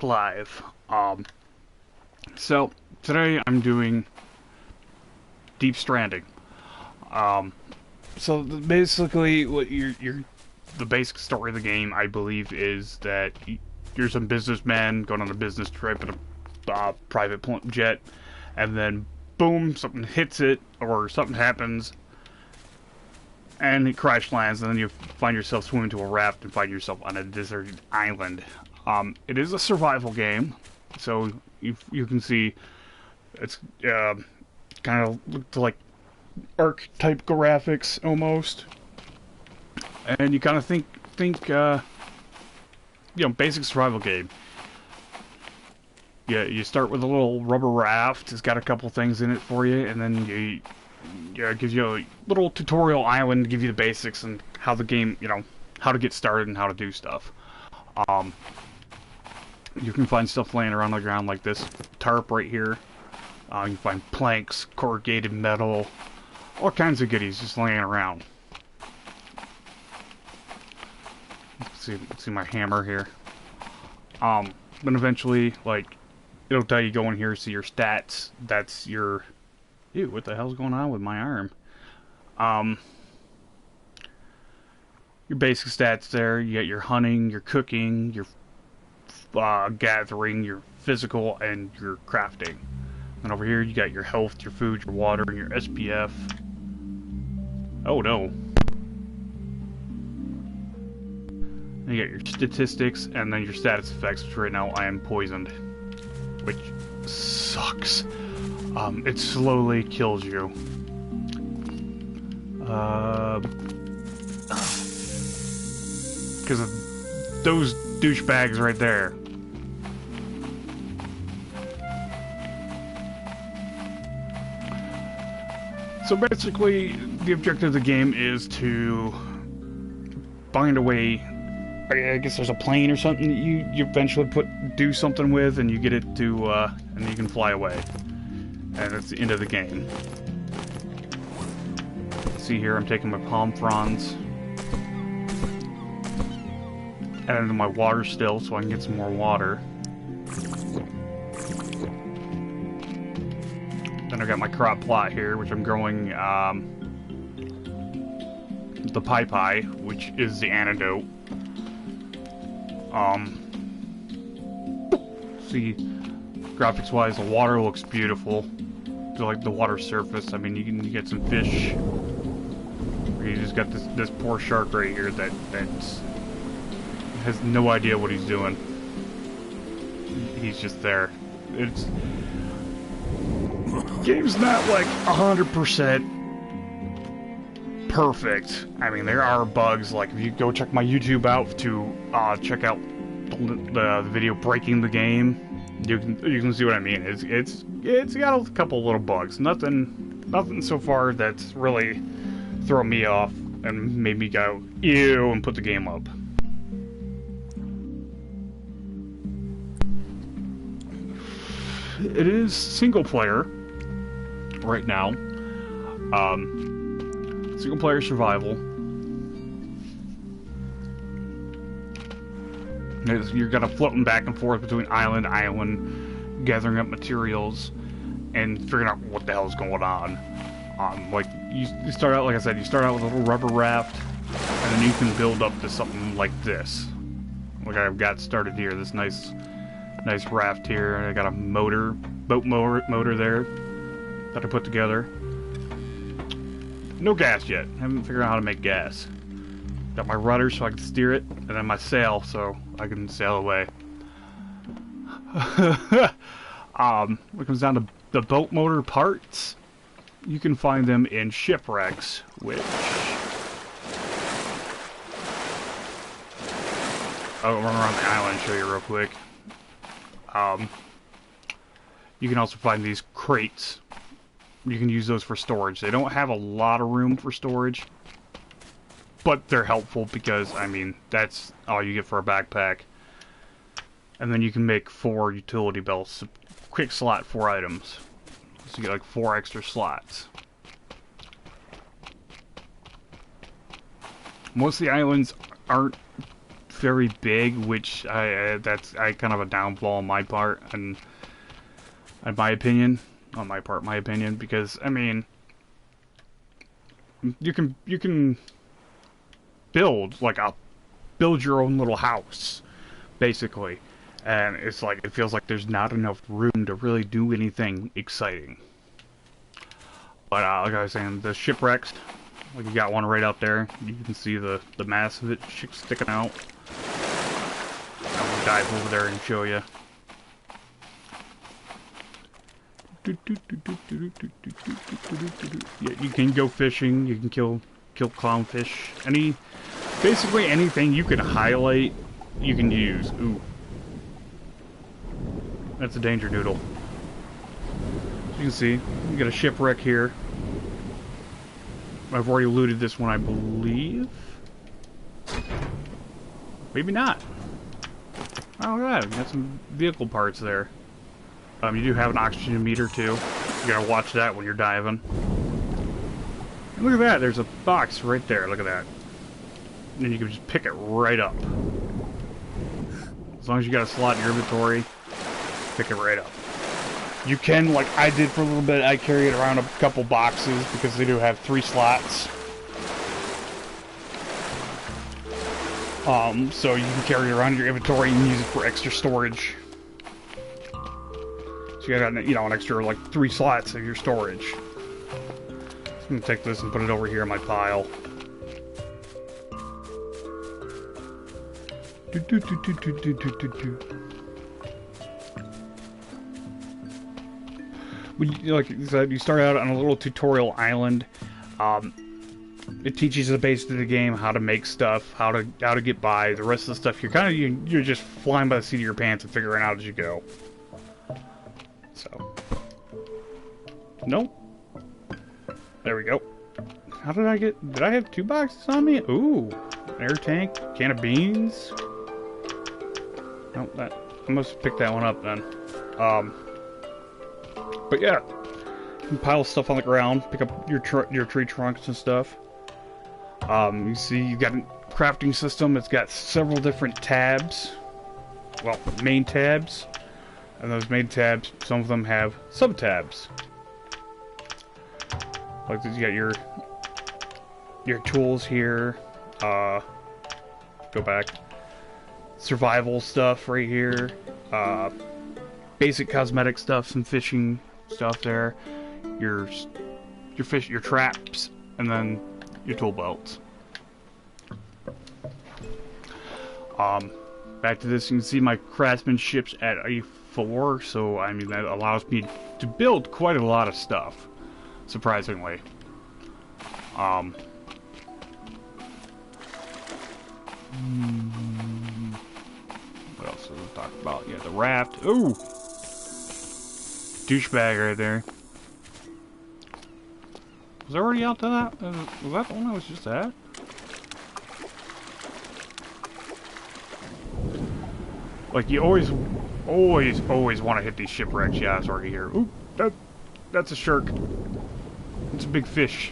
Live. So today I'm doing Deep Stranding. Um, basically, what the basic story of the game, I believe, is that you're some businessman going on a business trip in a private jet, and then boom, something hits it or something happens, and it crash lands, and then you find yourself swimming to a raft and find yourself on a deserted island. It is a survival game, so you can see it's kind of looked like Arc-type graphics almost, and you kind of think basic survival game. Yeah, you start with a little rubber raft. It's got a couple things in it for you, and then it gives you a little tutorial island to give you the basics and how the game, how to get started and how to do stuff. You can find stuff laying around the ground like this tarp right here. You can find planks, corrugated metal, all kinds of goodies just laying around. Let's see my hammer here. Then eventually, it'll tell you go in here, see your stats. That's your... Ew, what the hell's going on with my arm? Your basic stats there. You got your hunting, your cooking, your gathering, your physical, and your crafting. And over here you got your health, your food, your water, and your SPF. Oh no. And you got your statistics, and then your status effects, which right now I am poisoned. Which sucks. It slowly kills you. Because of those douchebags right there. So basically, the objective of the game is to find a way. I guess there's a plane or something that you eventually do something with, and you get it to, and you can fly away. And that's the end of the game. See here, I'm taking my palm fronds, add into my water still so I can get some more water. Then I got my crop plot here, which I'm growing the pai, which is the antidote. See, graphics wise, the water looks beautiful. I like the water surface. I mean, you get some fish. You just got this poor shark right here that has no idea what he's doing. He's just there. Game's not like 100% perfect. I mean, there are bugs. Like, if you go check my YouTube out to check out the video breaking the game, you can see what I mean. It's got a couple little bugs. Nothing so far that's really thrown me off and made me go ew and put the game up. It is single player right now. Single player survival. You're kind of floating back and forth between island to island, gathering up materials and figuring out what the hell's going on. You start out, like I said, you start out with a little rubber raft, and then you can build up to something like this. Like I've got started here, this nice raft here. I got a boat motor there that I put together. No gas yet. Haven't figured out how to make gas. Got my rudder so I can steer it, and then my sail so I can sail away. When it comes down to the boat motor parts, you can find them in shipwrecks, which I'll run around the island and show you real quick. You can also find these crates. You can use those for storage. They don't have a lot of room for storage, but they're helpful because, I mean, that's all you get for a backpack. And then you can make 4 utility belts. Quick slot 4 items. So you get like 4 extra slots. Most of the islands aren't very big, which that's kind of a downfall on my part, and in my opinion, on my part, my opinion, because I mean, you can build build your own little house, basically, and it's like it feels like there's not enough room to really do anything exciting. But like I was saying, the shipwrecks, like you got one right out there. You can see the mass of it sticking out. I'll dive over there and show you. Yeah, you can go fishing. You can kill clownfish. Basically anything you can highlight, you can use. Ooh, that's a danger noodle. You can see, you got a shipwreck here. I've already looted this one, I believe. Maybe not. Oh yeah, we got some vehicle parts there. You do have an oxygen meter too. You gotta watch that when you're diving. And look at that, there's a box right there, look at that. And then you can just pick it right up. As long as you got a slot in your inventory, pick it right up. You can, like I did for a little bit, I carried around a couple boxes because they do have 3 slots. So you can carry it around your inventory and use it for extra storage. So you got, you know, an extra like 3 slots of your storage. So I'm gonna take this and put it over here in my pile. Like I said, you start out on a little tutorial island. It teaches you the basics of the game, how to make stuff, how to get by. The rest of the stuff, you're just flying by the seat of your pants and figuring out as you go. So, nope. There we go. How did I get? Did I have 2 boxes on me? Ooh, air tank, can of beans. Nope, I must have picked that one up then. But yeah, you can pile stuff on the ground, pick up your tree trunks and stuff. You see, you've got a crafting system. It's got several different tabs. Well, main tabs. And those main tabs, some of them have sub-tabs. Like you got your tools here. Go back. Survival stuff right here. Basic cosmetic stuff, some fishing stuff there. Your traps, and then your tool belts. Back to this, you can see my craftsmanship's at a 4, so I mean that allows me to build quite a lot of stuff, surprisingly. What else did we talk about? Yeah, the raft. Ooh! Douchebag right there. Was I already out to that? Was that the one I was just at? Like, you always want to hit these shipwrecks. Yeah, it's already here. Ooh, that's a shark. It's a big fish.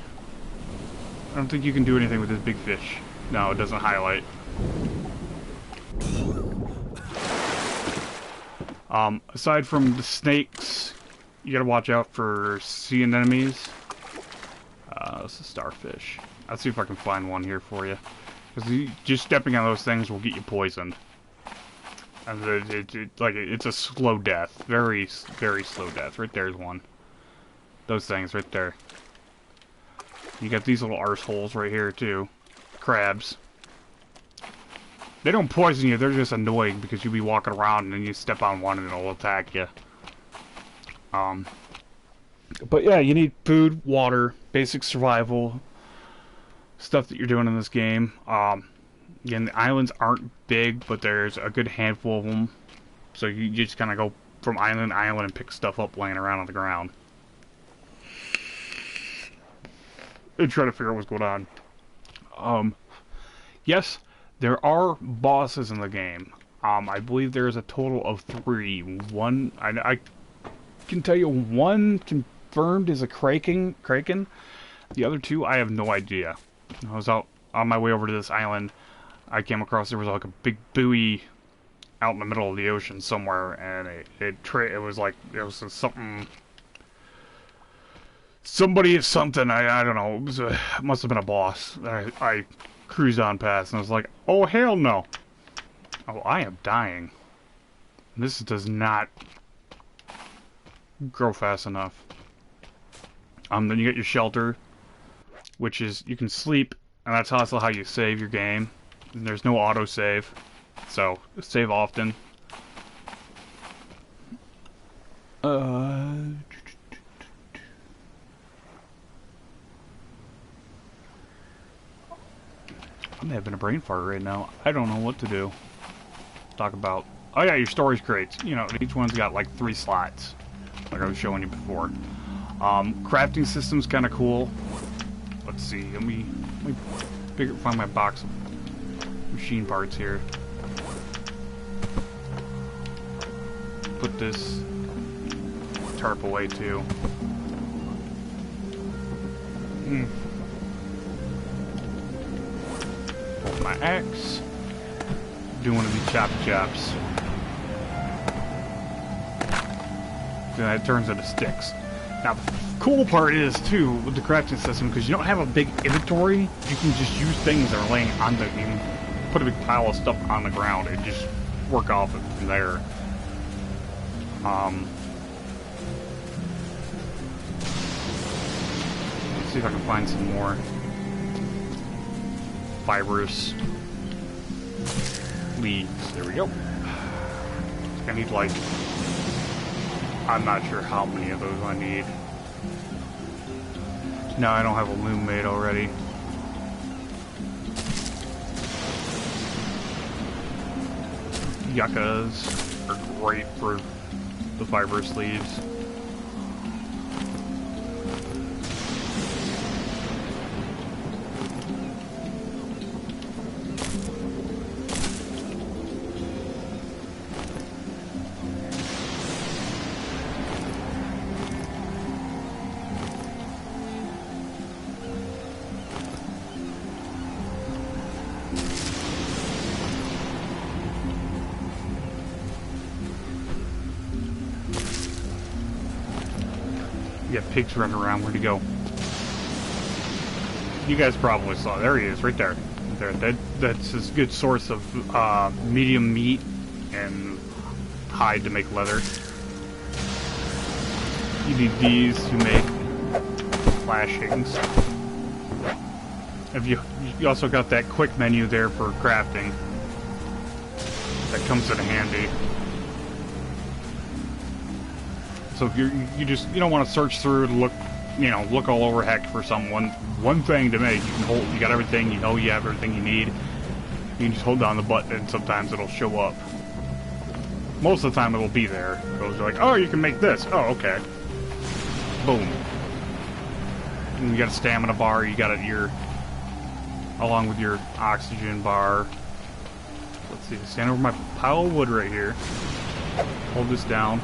I don't think you can do anything with this big fish. No, it doesn't highlight. Aside from the snakes, you gotta watch out for sea anemones. This is Starfish. I'll see if I can find one here for you. Because just stepping on those things will get you poisoned. And it's a slow death. Very, very slow death. Right there's one. Those things right there. You got these little arseholes right here too. Crabs. They don't poison you, they're just annoying because you'll be walking around and then you step on one and it'll attack you. But yeah, you need food, water, basic survival stuff that you're doing in this game. Again, the islands aren't big, but there's a good handful of them. So you just kind of go from island to island and pick stuff up laying around on the ground. And try to figure out what's going on. Yes, there are bosses in the game. I believe there is a total of 3. One, I can tell you one confirmed is a Kraken. The other 2, I have no idea. I was out on my way over to this island. I came across there was like a big buoy out in the middle of the ocean somewhere, and it was like it was something. Somebody is something. I don't know. It must have been a boss. I cruised on past, and I was like, oh hell no! Oh, I am dying. This does not grow fast enough. Then you get your shelter, which is you can sleep, and that's also how you save your game. And there's no autosave, so save often. I may have been a brain fart right now. I don't know what to do. Talk about. Oh yeah, your storage crates. You know, each one's got like 3 slots, like I was showing you before. Crafting system's kind of cool. Let's see. Let me find my box of machine parts here. Put this tarp away too. Hold my axe. Do one of these chops. Then it turns into sticks. Now, the cool part is, too, with the crafting system, because you don't have a big inventory, you can just use things that are laying on the... You can put a big pile of stuff on the ground and just work off it from there. Let's see if I can find some more fibrous leaves. There we go. I need, like... I'm not sure how many of those I need. No, I don't have a loom made already. Yuccas are great for the fibrous leaves. You got pigs running around. Where'd he go? You guys probably saw. There he is, right there. That's a good source of medium meat and hide to make leather. You need these to make flashings. You also got that quick menu there for crafting. That comes in handy. So if you don't want to search through to look, look all over heck for one thing to make. You got everything. You have everything you need. You can just hold down the button, and sometimes it'll show up. Most of the time, it'll be there. It'll be like, oh, you can make this. Oh, okay. Boom. And you got a stamina bar. You got it along with your oxygen bar. Let's see. Stand over my pile of wood right here. Hold this down.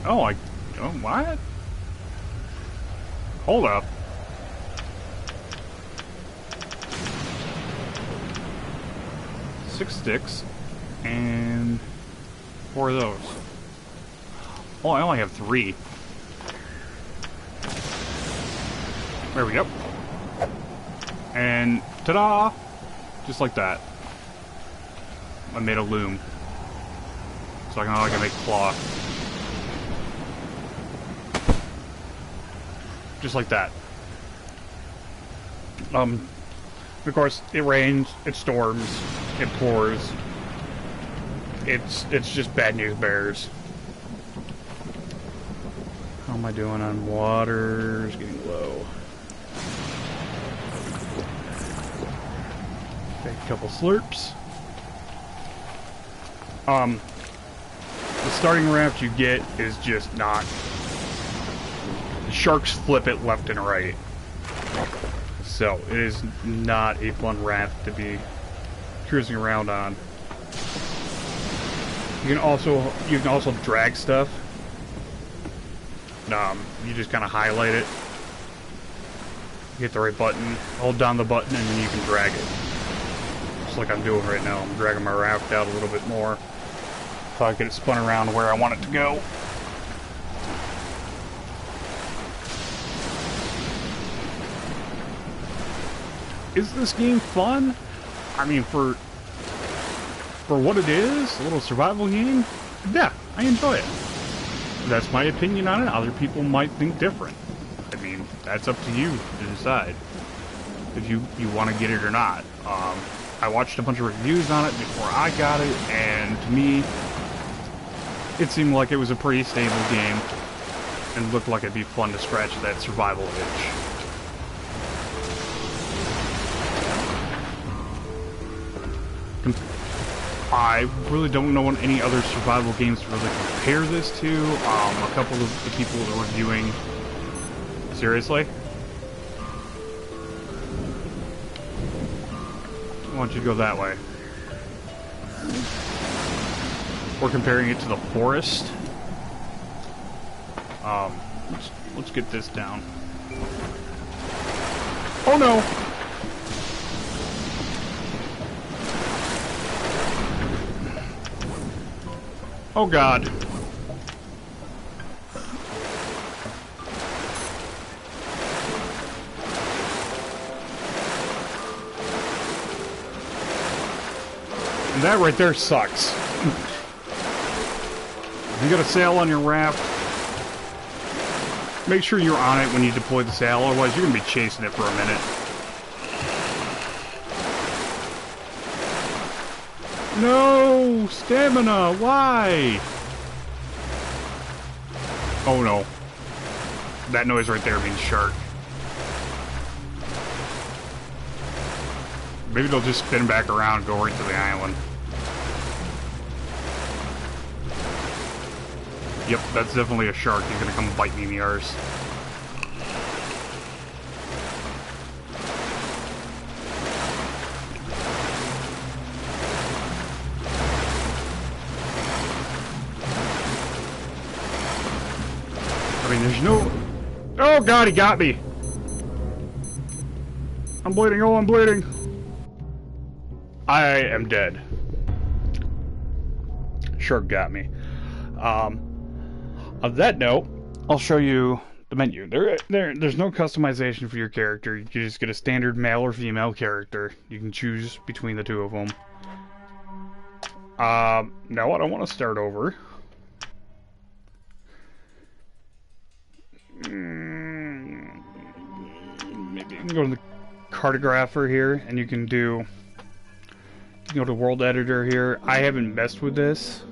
Oh, what? Hold up. Six sticks. And 4 of those. Oh, I only have 3. There we go. And ta-da! Just like that. I made a loom. So I can make cloth. Just like that. Of course, it rains, it storms, it pours. It's just bad news bears. How am I doing on water? It's getting low. Take a couple slurps. The starting raft you get is just not... Sharks flip it left and right. So, it is not a fun raft to be cruising around on. You can also drag stuff. You just kind of highlight it. Hit the right button, hold down the button, and then you can drag it. just like I'm doing right now. I'm dragging my raft out a little bit more so I get it spun around where I want it to go. Is this game fun? I mean, for what it is, a little survival game, yeah, I enjoy it. That's my opinion on it. Other people might think different. I mean, that's up to you to decide if you want to get it or not. I watched a bunch of reviews on it before I got it, and to me, it seemed like it was a pretty stable game and looked like it'd be fun to scratch that survival itch. I really don't know any other survival games to really compare this to. A couple of the people that are reviewing... Seriously? Why don't you go that way? We're comparing it to the forest. Let's get this down. Oh no! Oh god. And that right there sucks. If you got a sail on your raft, make sure you're on it when you deploy the sail, otherwise you're going to be chasing it for a minute. No! Stamina! Why? Oh no. That noise right there means shark. Maybe they'll just spin back around and go right to the island. Yep, that's definitely a shark. He's gonna come bite me in the arse. I mean, there's no... Oh god, he got me! I'm bleeding, oh, I'm bleeding! I am dead. Shark got me. On that note, I'll show you the menu. There's no customization for your character. You just get a standard male or female character. You can choose between the two of them. No, I don't want to start over. Maybe you can go to the cartographer here, and you can go to world editor here. I haven't messed with this.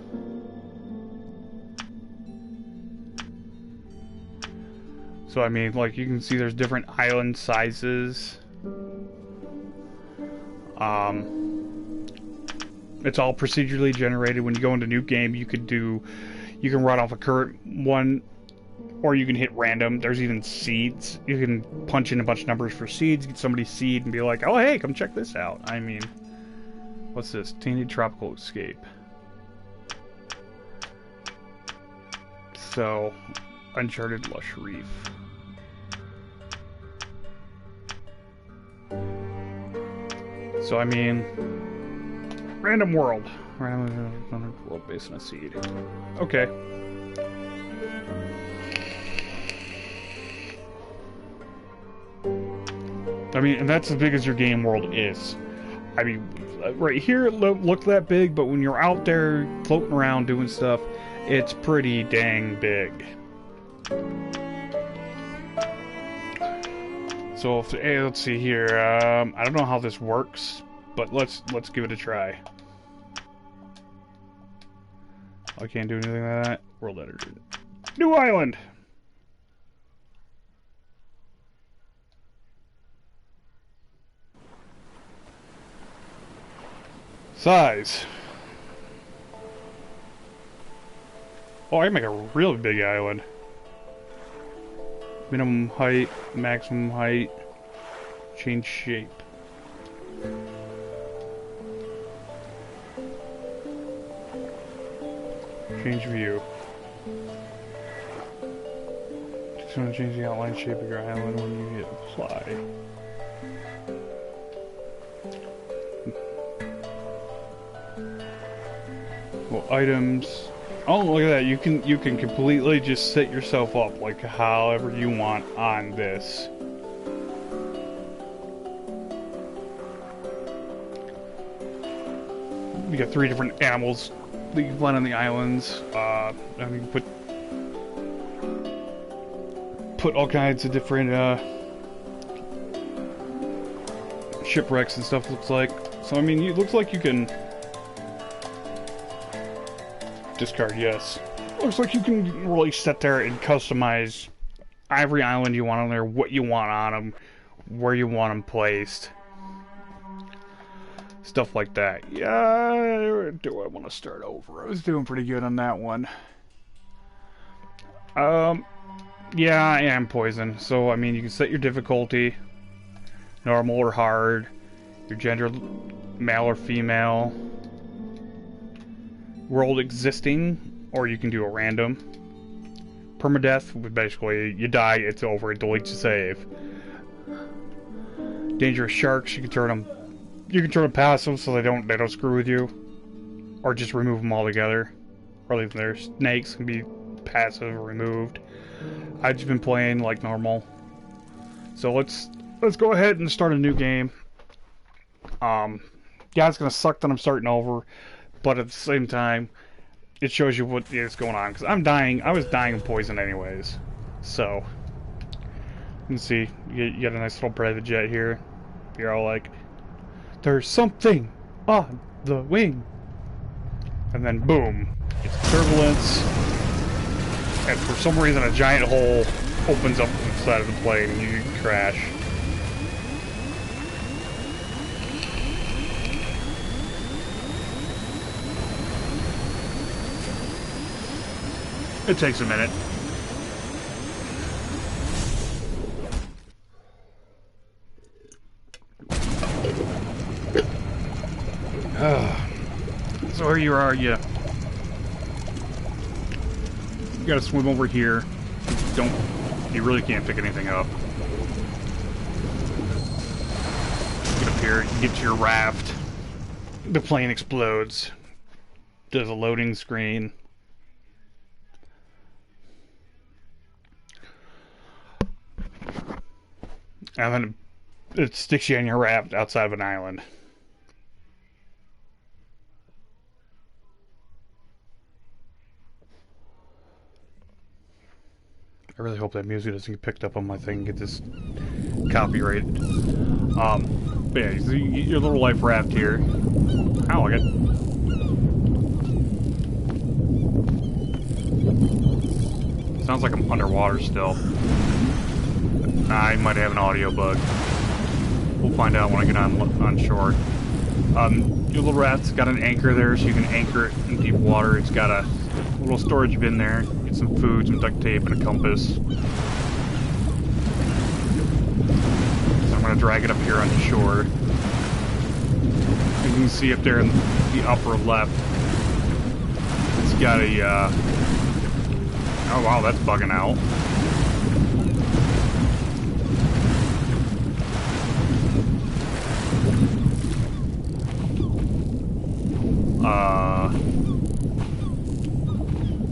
So I mean, like, you can see there's different island sizes. It's all procedurally generated. When you go into new game, you can run off a current one, or you can hit random. There's even seeds. You can punch in a bunch of numbers for seeds, get somebody's seed, and be like, oh hey, come check this out. I mean, what's this? Tainted Tropical Escape. So, Uncharted Lush Reef. So I mean, random world. Random world based on a seed. Okay. I mean, and that's as big as your game world is. I mean, right here it looked that big, but when you're out there floating around doing stuff, it's pretty dang big. So, let's see here. I don't know how this works, but let's give it a try. I can't do anything like that. World editor. New island. Size. Oh, I can make a really big island. Minimum height, maximum height, change shape. Change view. Just want to change the outline shape of your island when you hit apply. So items. Oh, look at that! You can completely just set yourself up like however you want on this. You got 3 different animals that you can find on the islands. I mean, put all kinds of different shipwrecks and stuff. Looks like. So I mean, it looks like you can discard. Yes, looks like you can really sit there and customize every island you want on there, what you want on them, where you want them placed. Stuff like that. Yeah, do I want to start over? I was doing pretty good on that one. Yeah, I am poison. So, I mean, you can set your difficulty. Normal or hard. Your gender, male or female. World existing, or you can do a random. Permadeath, basically, you die, it's over, it deletes your save. Dangerous sharks, you can turn them passive so they don't screw with you, or just remove them altogether. Or leave them there. Snakes can be passive or removed. I've just been playing like normal. So let's go ahead and start a new game. Yeah, it's gonna suck that I'm starting over, but at the same time, it shows you what is going on. Because I'm dying. I was dying of poison anyways. So you can see you get a nice little private jet here. You're all like, there's something on the wing. And then boom, it's turbulence. And for some reason a giant hole opens up on the side of the plane and you crash. It takes a minute. So here you are, you gotta swim over here. You really can't pick anything up. Get up here, you get to your raft. The plane explodes. Does a loading screen. And then it sticks you on your raft outside of an island. I really hope that music doesn't get picked up on my thing and get this copyrighted. But yeah, your little life raft here. I like it. Sounds like I'm underwater still. I might have an audio bug. We'll find out when I get on shore. Your little raft's got an anchor there, so you can anchor it in deep water. It's got a little storage bin there. Get some food, some duct tape, and a compass. So I'm going to drag it up here onto shore. You can see up there in the upper left, it's got a, oh wow, that's bugging out.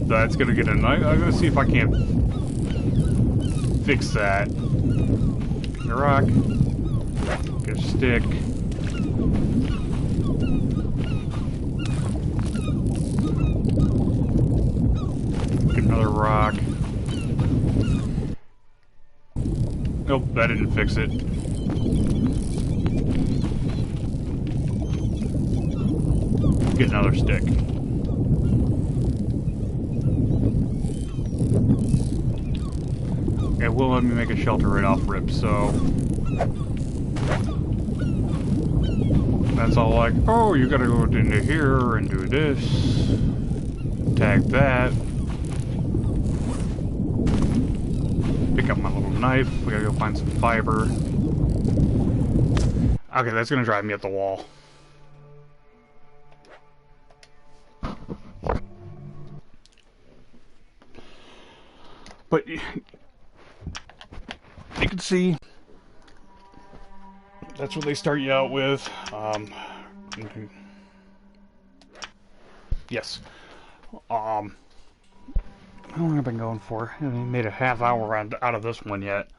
That's gonna get I'm gonna see if I can't fix that. Get a rock. Get a stick. Get another rock. Nope, that didn't fix it. Get another stick. It will let me make a shelter right off rip, so that's all like, oh, you gotta go into here and do this. Tag that. Pick up my little knife. We gotta go find some fiber. Okay, that's gonna drive me up the wall. But you can see that's what they start you out with. Yes. How long have I been going for? I haven't made a half hour out of this one yet.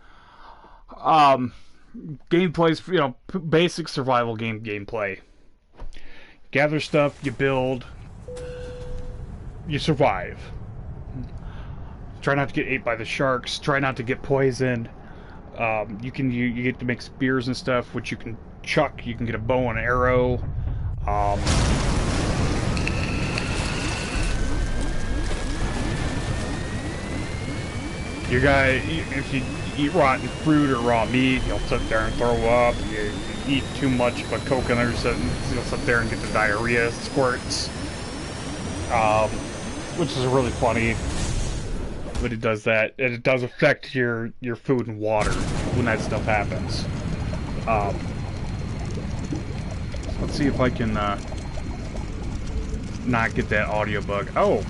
Gameplay's, basic survival game gameplay. Gather stuff, you build, you survive. Try not to get ate by the sharks. Try not to get poisoned. You get to make spears and stuff, which you can chuck. You can get a bow and arrow. If you eat rotten fruit or raw meat, you'll sit there and throw up. You eat too much of a coconut or something, you'll sit there and get the diarrhea squirts. Which is really funny. But it does that, and it does affect your food and water when that stuff happens. So let's see if I can not get that audio bug. Oh,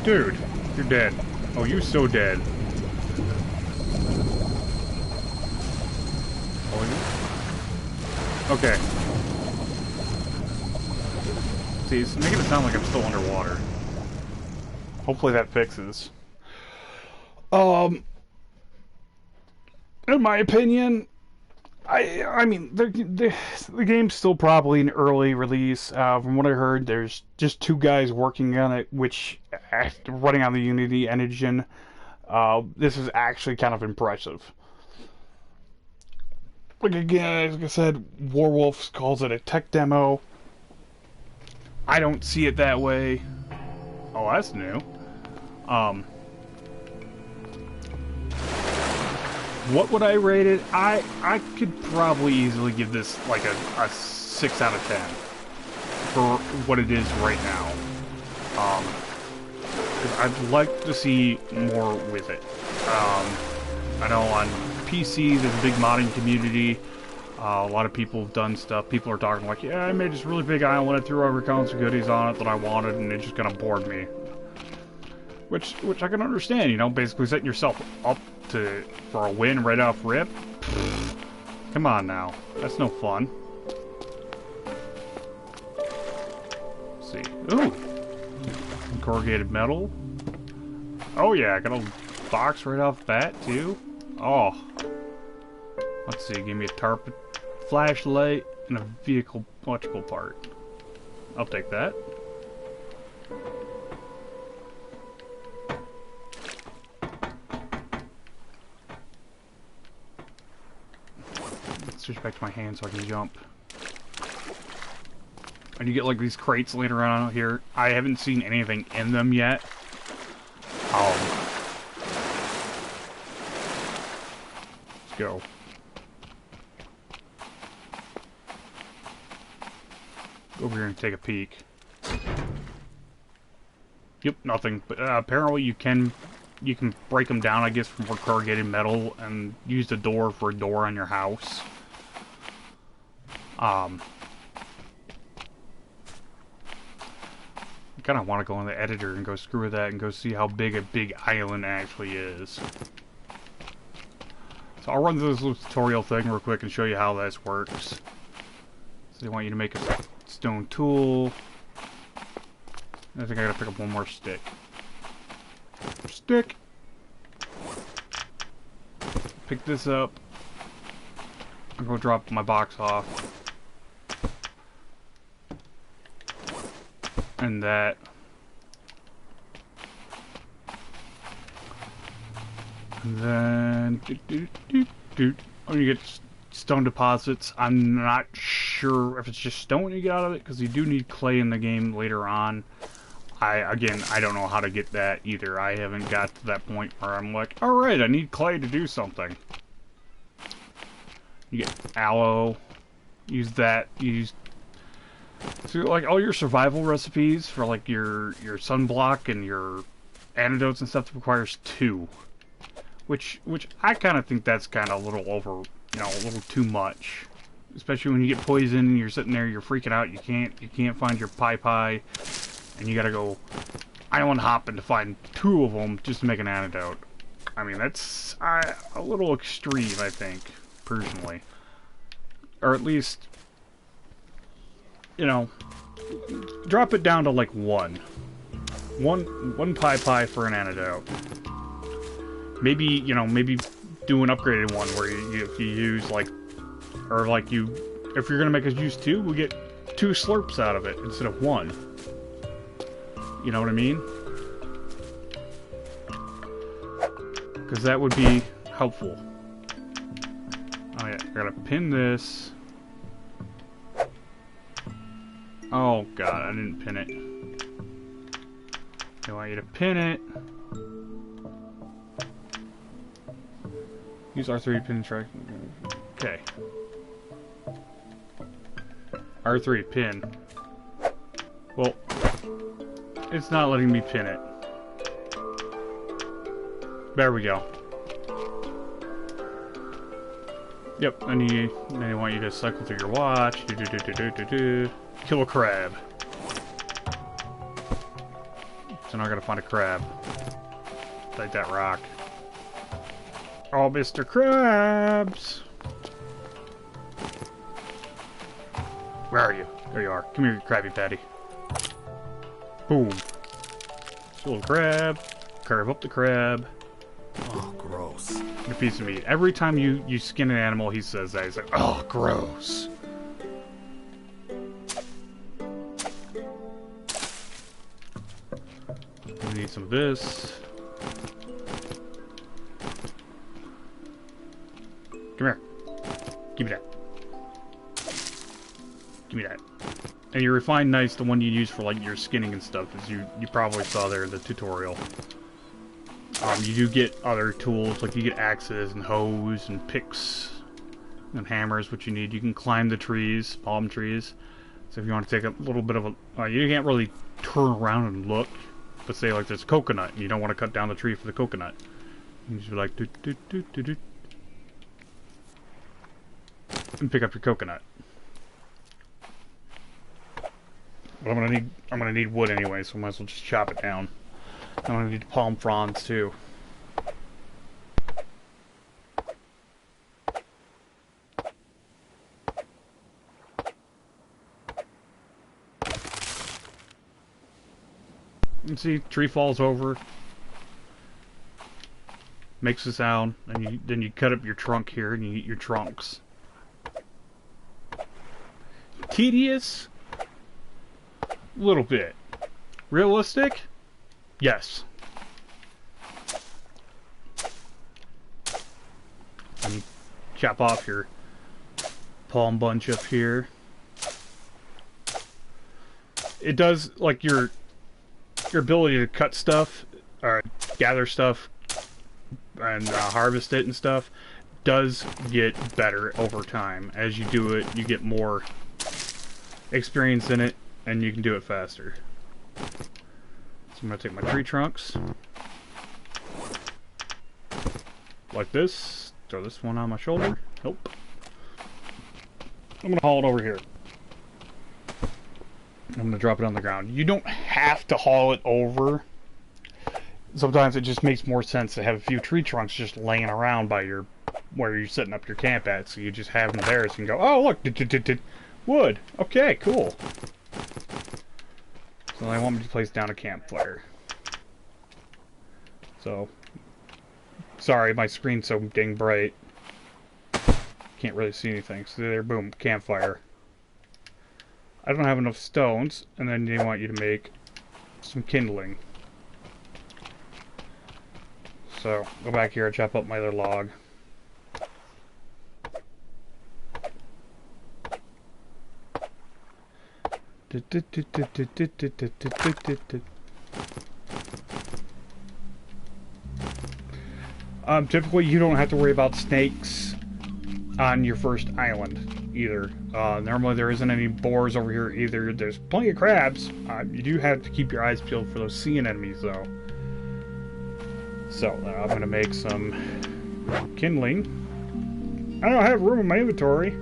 dude, you're dead. Oh, you're so dead. Oh, okay. See, it's making it sound like I'm still underwater. Hopefully that fixes. In my opinion, I mean, the game's still probably an early release. From what I heard, there's just 2 guys working on it, which, running on the Unity engine, this is actually kind of impressive. Like, again, like I said, Warwolf calls it a tech demo. I don't see it that way. Oh, that's new. What would I rate it? I could probably easily give this like a 6 out of 10 for what it is right now. Because I'd like to see more with it. I know on PC there's a big modding community. A lot of people have done stuff. People are talking like, yeah, I made this really big island, I threw every kinds of goodies on it that I wanted, and it just kind of bored me. Which I can understand, basically setting yourself up for a win right off rip. Come on now, that's no fun. Let's see, ooh, corrugated metal. Oh yeah, I got a box right off the bat too. Oh, let's see, give me a tarp, flashlight, and a vehicle electrical part. I'll take that. Switch back to my hand so I can jump. And you get like these crates later on out here. I haven't seen anything in them yet. Let's go. Go over here and take a peek. Yep, nothing. But apparently you can break them down, I guess, from corrugated metal and use the door for a door on your house. I kind of want to go in the editor and go screw with that and go see how big a big island actually is. So I'll run through this little tutorial thing real quick and show you how this works. So they want you to make a stone tool. I think I gotta pick up one more stick. Stick! Pick this up. I'm gonna drop my box off. And that. And then oh, you get stone deposits. I'm not sure if it's just stone you get out of it, because you do need clay in the game later on. I don't know how to get that either. I haven't got to that point where I'm like, alright, I need clay to do something. You get aloe. Use that. So like all your survival recipes for like your sunblock and your antidotes and stuff requires 2. Which I kind of think that's kind of a little over, a little too much. Especially when you get poisoned and you're sitting there, you're freaking out, you can't find your pie, and you gotta go island hopping to find 2 of them just to make an antidote. I mean, that's a little extreme, I think, personally. Or at least, drop it down to like 1. one pie for an antidote. Maybe, you know, maybe do an upgraded one where if you use like, or like if you're gonna make us use 2, we get 2 slurps out of it instead of 1. You know what I mean? Because that would be helpful. Oh yeah, I gotta pin this. Oh god, I didn't pin it. I want you to pin it. Use R3 pin track. Okay. R3 pin. Well, it's not letting me pin it. There we go. Yep, and then I want you to cycle through your watch. Kill a crab. So now I gotta find a crab. Like that rock. Oh, Mr. Krabs! Where are you? There you are. Come here, you Krabby Patty. Boom. Kill a crab. Carve up the crab. Oh, gross. A piece of meat. Every time you skin an animal, he says that. He's like, oh, gross. We need some of this. Come here. Give me that. Give me that. And your refined knife's the one you use for like your skinning and stuff, as you probably saw there in the tutorial. You do get other tools, like you get axes and hoes and picks and hammers, which you need. You can climb the trees, palm trees. So if you want to take a little bit of a... you can't really turn around and look. But say like there's a coconut and you don't want to cut down the tree for the coconut. You just be like... and pick up your coconut. But I'm gonna need wood anyway, so I might as well just chop it down. I'm gonna need palm fronds too. You see, tree falls over, makes a sound, and then you cut up your trunk here and you eat your trunks. Tedious? A little bit. Realistic? Yes. And chop off your palm bunch up here. It does, like, your ability to cut stuff, or gather stuff, and harvest it and stuff, does get better over time. As you do it, you get more experience in it, and you can do it faster. So I'm going to take my tree trunks, like this, throw this one on my shoulder. Nope. I'm going to haul it over here. I'm going to drop it on the ground. You don't have to haul it over. Sometimes it just makes more sense to have a few tree trunks just laying around by where you're setting up your camp at. So you just have them there so you can go, oh look, wood. Okay, cool. So I want me to place down a campfire. So, sorry, my screen's so dang bright. Can't really see anything. So there, boom, campfire. I don't have enough stones, and then they want you to make some kindling. So, go back here and chop up my other log. Typically you don't have to worry about snakes on your first island either. Normally there isn't any boars over here either. There's plenty of crabs. You do have to keep your eyes peeled for those sea anemones though. So I'm going to make some kindling. I don't have room in my inventory.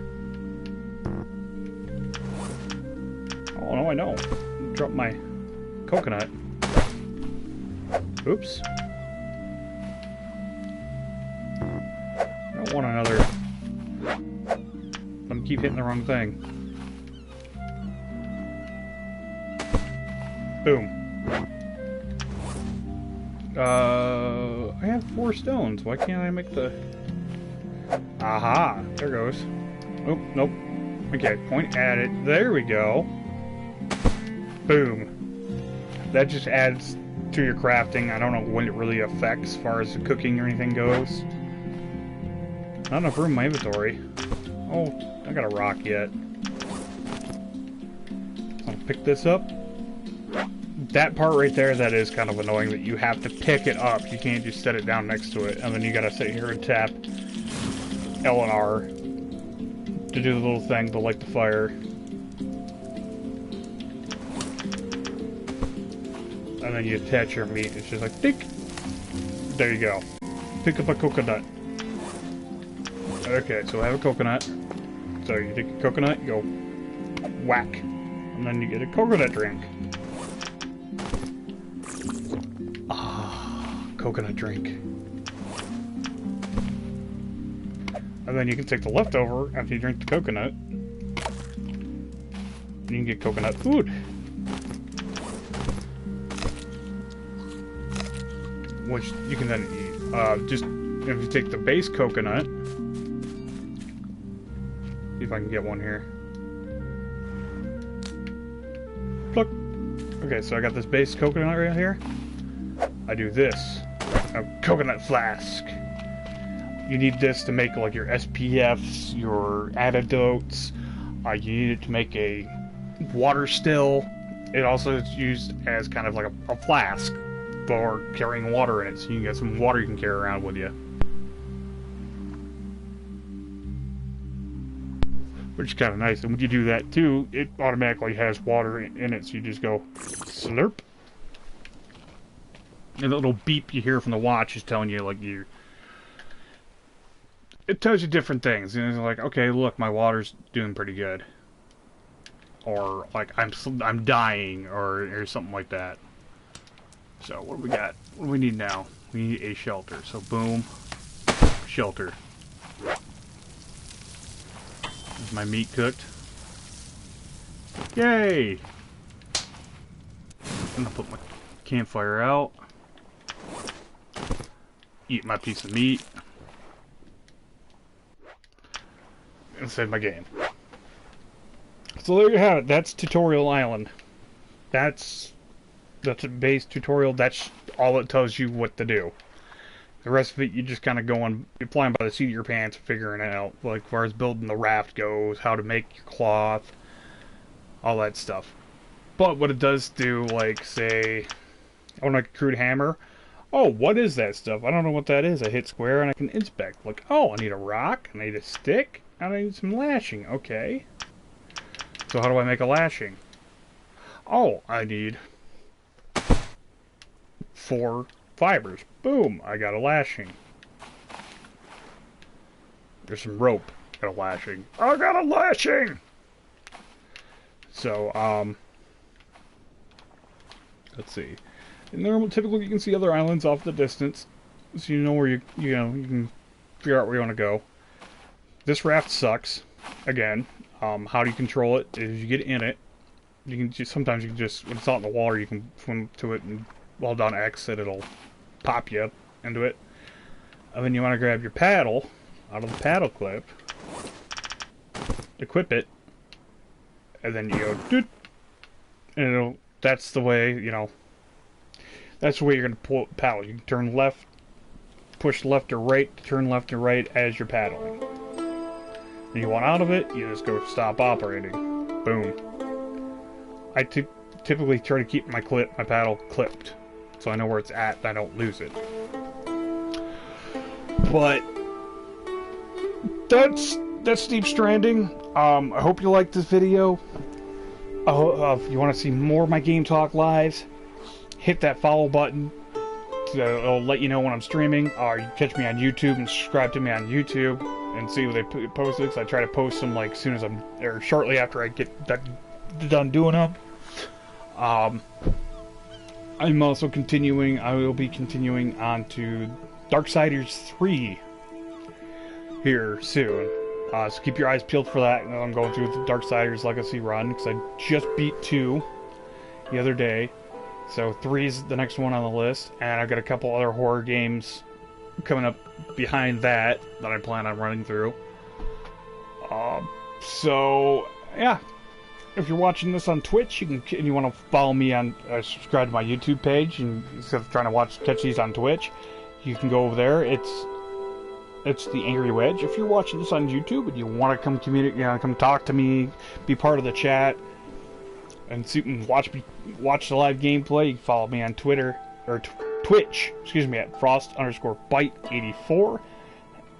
Oh no, I don't. Drop my coconut. Oops. I don't want another. Let me keep hitting the wrong thing. Boom. I have 4 stones. Why can't I make the... Aha! There goes. Oh, nope. Okay, point at it. There we go. Boom. That just adds to your crafting. I don't know what it really affects as far as the cooking or anything goes. Not enough room in my inventory. Oh, I got a rock yet. I'll pick this up. That part right there, that is kind of annoying that you have to pick it up. You can't just set it down next to it. And then you gotta sit here and tap L and R to do the little thing to light the fire. And then you attach your meat. It's just like, tick! There you go. Pick up a coconut. Okay, so I have a coconut. So you take a coconut, you go whack. And then you get a coconut drink. Coconut drink. And then you can take the leftover after you drink the coconut. And you can get coconut food. Which you can then eat. Just if you take the base coconut. See if I can get one here. Pluck. Okay, so I got this base coconut right here. I do this. A coconut flask. You need this to make like your SPFs, your antidotes. You need it to make a water still. It also is used as kind of like a flask for carrying water in it, so you can get some water you can carry around with you. Which is kind of nice. And when you do that too, it automatically has water in it, so you just go slurp. And the little beep you hear from the watch is telling you, like, it tells you different things. And it's like, okay, look, my water's doing pretty good. Or, like, I'm dying, or something like that. So, what do we got? What do we need now? We need a shelter. So, boom. Shelter. Is my meat cooked? Yay! I'm gonna put my campfire out. Eat my piece of meat. And save my game. So there you have it. That's Tutorial Island. That's a base tutorial. That's all it tells you what to do. The rest of it, you just kind of go on, you're flying by the seat of your pants, figuring it out. Like, as far as building the raft goes, how to make your cloth, all that stuff. But what it does do, like, say, I want a crude hammer. Oh, what is that stuff? I don't know what that is. I hit square and I can inspect. Like, oh, I need a rock, I need a stick, and I need some lashing. Okay. So how do I make a lashing? Oh, I need 4 fibers. Boom, I got a lashing. There's some rope. Got a lashing. I got a lashing! So, let's see. In normal, typically you can see other islands off the distance, so you know where you can figure out where you want to go. This raft sucks. Again, how do you control it? Is you get in it. You can just, sometimes you can just, when it's out in the water, you can swim to it and hold down X and it'll pop you into it. And then you want to grab your paddle out of the paddle clip, equip it, and then you go doot, and that's the way, that's the way you're going to pull paddle. You can turn left, push left or right, turn left or right as you're paddling. And you want out of it, you just go stop operating. Boom. I typically try to keep my paddle clipped, so I know where it's at and I don't lose it. But that's Deep Stranding. I hope you liked this video. If you want to see more of my Game Talk lives, hit that follow button. It'll let you know when I'm streaming. Or you can catch me on YouTube and subscribe to me on YouTube and see what they post. I try to post them like soon as or shortly after I get done doing them. I'm also continuing. I will be continuing on to Darksiders 3 here soon. So keep your eyes peeled for that. I'm going through the Darksiders Legacy run because I just beat 2 the other day. So 3's the next one on the list, and I've got a couple other horror games coming up behind that I plan on running through. So yeah, if you're watching this on Twitch, and you want to follow me on, subscribe to my YouTube page, and instead of trying to catch these on Twitch, you can go over there. It's the Angry Wedge. If you're watching this on YouTube and you want to come come talk to me, be part of the chat, and watch the live gameplay, you can follow me on Twitter or Twitch, at Frost_Bite84.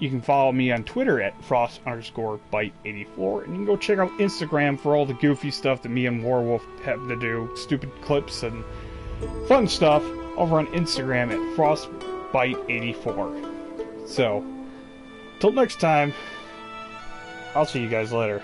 You can follow me on Twitter at Frost_Bite84, and you can go check out Instagram for all the goofy stuff that me and Warwolf have to do, stupid clips and fun stuff over on Instagram at FrostBite84. So, till next time, I'll see you guys later.